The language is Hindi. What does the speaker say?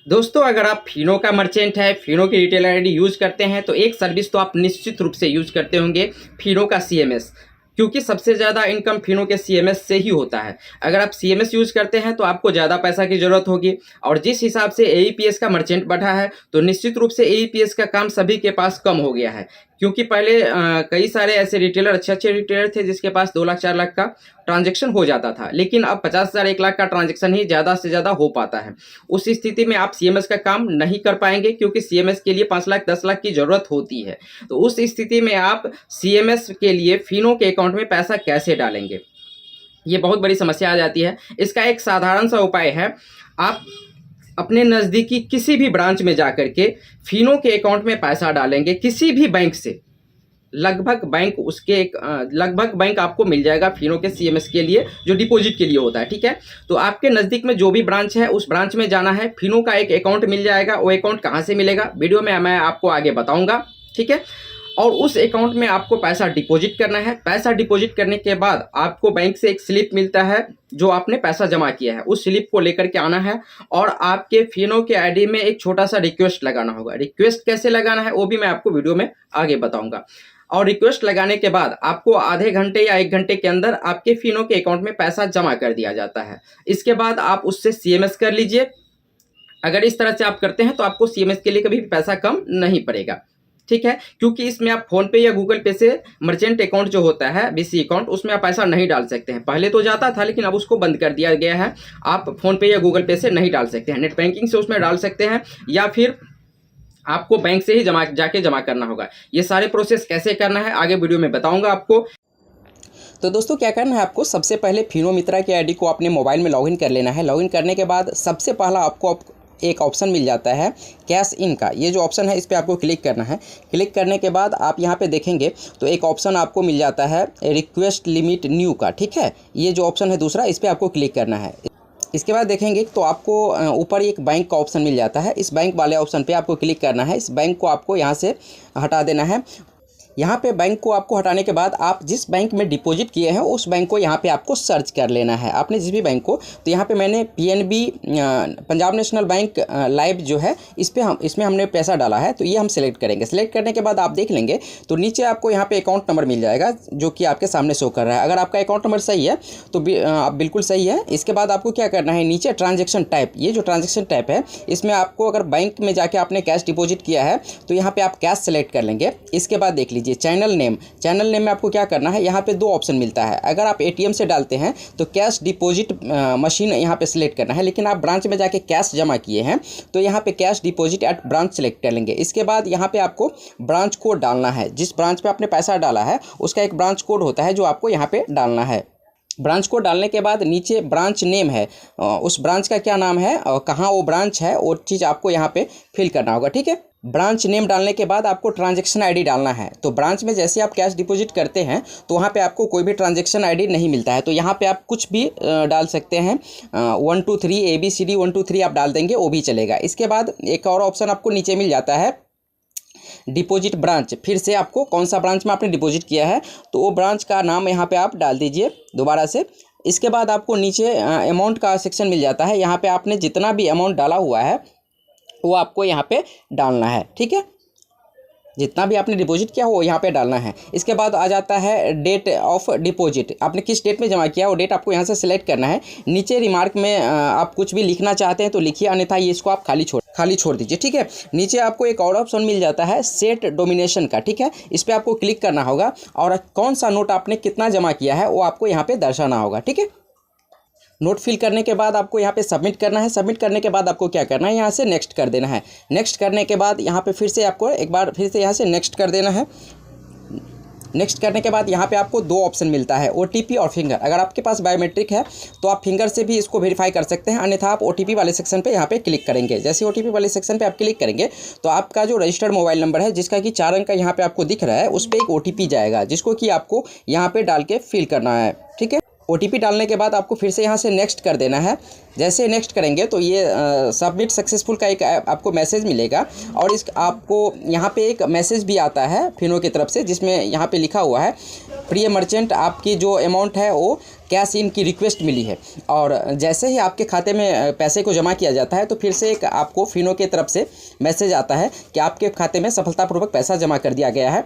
दोस्तों, अगर आप फिनो का मर्चेंट है, फिनो की रिटेल आईडी यूज़ करते हैं तो एक सर्विस तो आप निश्चित रूप से यूज़ करते होंगे, फिनो का सीएमएस। क्योंकि सबसे ज़्यादा इनकम फिनो के सीएमएस से ही होता है। अगर आप सीएमएस यूज़ करते हैं तो आपको ज़्यादा पैसा की ज़रूरत होगी, और जिस हिसाब से एईपीएस का मर्चेंट बढ़ा है तो निश्चित रूप से एईपीएस का काम सभी के पास कम हो गया है। क्योंकि पहले कई सारे ऐसे रिटेलर, अच्छे रिटेलर थे जिसके पास 2 लाख 4 लाख का ट्रांजैक्शन हो जाता था, लेकिन अब 50,000 1 लाख का ट्रांजैक्शन ही ज़्यादा से ज़्यादा हो पाता है। उस स्थिति में आप सीएमएस का काम नहीं कर पाएंगे, क्योंकि सीएमएस के लिए 5 लाख 10 लाख की ज़रूरत होती है। तो उस स्थिति में आप सीएमएस के लिए फिनो के अकाउंट में पैसा कैसे डालेंगे, ये बहुत बड़ी समस्या आ जाती है। इसका एक साधारण सा उपाय है, आप अपने नज़दीकी किसी भी ब्रांच में जाकर के फिनो के अकाउंट में पैसा डालेंगे, किसी भी बैंक से। लगभग बैंक आपको मिल जाएगा फिनो के सीएमएस के लिए, जो डिपॉजिट के लिए होता है, ठीक है। तो आपके नज़दीक में जो भी ब्रांच है उस ब्रांच में जाना है, फिनो का एक अकाउंट मिल जाएगा। वो अकाउंट कहाँ से मिलेगा वीडियो में मैं आपको आगे बताऊंगा, ठीक है। और उस अकाउंट में आपको पैसा डिपॉजिट करना है। पैसा डिपॉजिट करने के बाद आपको बैंक से एक स्लिप मिलता है जो आपने पैसा जमा किया है, उस स्लिप को लेकर के आना है और आपके फिनो के आईडी में एक छोटा सा रिक्वेस्ट लगाना होगा। रिक्वेस्ट कैसे लगाना है वो भी मैं आपको वीडियो में आगे बताऊंगा। और रिक्वेस्ट लगाने के बाद आपको आधे घंटे या 1 घंटे के अंदर आपके फिनो के अकाउंट में पैसा जमा कर दिया जाता है। इसके बाद आप उससे सीएमएस कर लीजिए। अगर इस तरह से आप करते हैं तो आपको सीएमएस के लिए कभी भी पैसा कम नहीं पड़ेगा, ठीक है। क्योंकि इसमें आप फोन पे या गूगल पे से मर्चेंट अकाउंट जो होता है, बीसी अकाउंट, उसमें आप पैसा नहीं डाल सकते हैं। पहले तो जाता था लेकिन अब उसको बंद कर दिया गया है। आप फोन पे या गूगल पे से नहीं डाल सकते हैं, नेट बैंकिंग से उसमें डाल सकते हैं, या फिर आपको बैंक से ही जाके जमा करना होगा। ये सारे प्रोसेस कैसे करना है आगे वीडियो में बताऊंगा आपको। तो दोस्तों, क्या करना है आपको, सबसे पहले फिनो मित्रा की आईडी को अपने मोबाइल में लॉगिन कर लेना है। लॉगिन करने के बाद सबसे पहला आपको एक ऑप्शन मिल जाता है कैश इन का। ये जो ऑप्शन है इस पर आपको क्लिक करना है। क्लिक करने के बाद आप यहाँ पे देखेंगे तो एक ऑप्शन आपको मिल जाता है रिक्वेस्ट लिमिट न्यू का, ठीक है। ये जो ऑप्शन है दूसरा, इस पर आपको क्लिक करना है। इसके बाद देखेंगे तो आपको ऊपर एक बैंक का ऑप्शन मिल जाता है। इस बैंक वाले ऑप्शन पे आपको क्लिक करना है। इस बैंक को आपको यहाँ से हटा देना है। यहाँ पे बैंक को आपको हटाने के बाद आप जिस बैंक में डिपॉजिट किए हैं उस बैंक को यहाँ पे आपको सर्च कर लेना है, आपने जिस भी बैंक को। तो यहाँ पे मैंने PNB Punjab national bank live जो है इसमें हमने पैसा डाला है, तो ये हम सेलेक्ट करेंगे। सेलेक्ट करने के बाद आप देख लेंगे तो नीचे आपको यहाँ पे अकाउंट नंबर मिल जाएगा जो कि आपके सामने शो कर रहा है। अगर आपका अकाउंट नंबर सही है तो आप बिल्कुल सही है। इसके बाद आपको क्या करना है, नीचे ट्रांजेक्शन टाइप, ये जो ट्रांजेक्शन टाइप है इसमें आपको अगर बैंक में जाके आपने कैश डिपॉजिट किया है तो यहाँ पे आप कैश सेलेक्ट कर लेंगे। इसके बाद देख लीजिए चैनल नेम में आपको क्या करना है, यहाँ पे 2 ऑप्शन मिलता है। अगर आप एटीएम से डालते हैं तो कैश डिपॉजिट मशीन यहाँ पे सिलेक्ट करना है, लेकिन आप ब्रांच में जाके कैश जमा किए हैं तो यहाँ पे cash deposit at branch select कर लेंगे। इसके बाद यहाँ पे आपको ब्रांच कोड डालना है। जिस ब्रांच पे आपने पैसा डाला है उसका एक ब्रांच कोड होता है जो आपको यहाँ पे डालना है। ब्रांच को डालने के बाद नीचे ब्रांच नेम है, उस ब्रांच का क्या नाम है और कहाँ वो ब्रांच है वो चीज़ आपको यहाँ पे फिल करना होगा, ठीक है। ब्रांच नेम डालने के बाद आपको ट्रांजैक्शन आईडी डालना है। तो ब्रांच में जैसे आप कैश डिपॉजिट करते हैं तो वहाँ पे आपको कोई भी ट्रांजैक्शन आईडी नहीं मिलता है, तो यहाँ पे आप कुछ भी डाल सकते हैं। 1 2 3 ABCD 1 2 3 आप डाल देंगे वो भी चलेगा। इसके बाद एक और ऑप्शन आपको नीचे मिल जाता है डिपॉजिट ब्रांच। फिर से आपको कौन सा ब्रांच में आपने डिपॉजिट किया है तो वो ब्रांच का नाम यहाँ पे आप डाल दीजिए दोबारा से। इसके बाद आपको नीचे अमाउंट का सेक्शन मिल जाता है। यहाँ पे आपने जितना भी अमाउंट डाला हुआ है वो आपको यहाँ पे डालना है, ठीक है। जितना भी आपने डिपॉजिट किया वो यहाँ पे डालना है। इसके बाद आ जाता है डेट ऑफ डिपॉजिट, आपने किस डेट में जमा किया वो डेट आपको यहाँ से सिलेक्ट करना है। नीचे रिमार्क में आप कुछ भी लिखना चाहते हैं तो लिखिए, अन्यथा ये इसको आप खाली छोड़ दीजिए, ठीक है। नीचे आपको एक और ऑप्शन मिल जाता है सेट डोमिनेशन का, ठीक है। इस पर आपको क्लिक करना होगा और कौन सा नोट आपने कितना जमा किया है वो आपको यहाँ पे दर्शाना होगा, ठीक है। नोट फिल करने के बाद आपको यहाँ पे सबमिट करना है। सबमिट करने के बाद आपको क्या करना है, यहाँ से नेक्स्ट कर देना है। नेक्स्ट करने के बाद यहाँ पे फिर से आपको एक बार फिर से यहाँ से नेक्स्ट कर देना है। नेक्स्ट करने के बाद यहाँ पे आपको 2 ऑप्शन मिलता है, OTP और फिंगर। अगर आपके पास बायोमेट्रिक है तो आप फिंगर से भी इसको वेरीफाई कर सकते हैं, अन्यथा आप OTP वाले सेक्शन पे यहाँ पे क्लिक करेंगे। जैसे OTP वाले सेक्शन पे आप क्लिक करेंगे तो आपका जो रजिस्टर्ड मोबाइल नंबर है जिसका कि 4 अंक का यहाँ पे आपको दिख रहा है उस पर एक OTP जाएगा, जिसको कि आपको यहाँ पे डाल के फिल करना है, ठीक है। OTP डालने के बाद आपको फिर से यहाँ से नेक्स्ट कर देना है। जैसे नेक्स्ट करेंगे तो ये सबमिट सक्सेसफुल का एक आपको मैसेज मिलेगा और इस आपको यहाँ पे एक मैसेज भी आता है फिनो की तरफ से, जिसमें यहाँ पे लिखा हुआ है प्रिय मर्चेंट, आपकी जो अमाउंट है वो कैश इन की रिक्वेस्ट मिली है। और जैसे ही आपके खाते में पैसे को जमा किया जाता है तो फिर से एक आपको फिनो की तरफ से मैसेज आता है कि आपके खाते में सफलतापूर्वक पैसा जमा कर दिया गया है।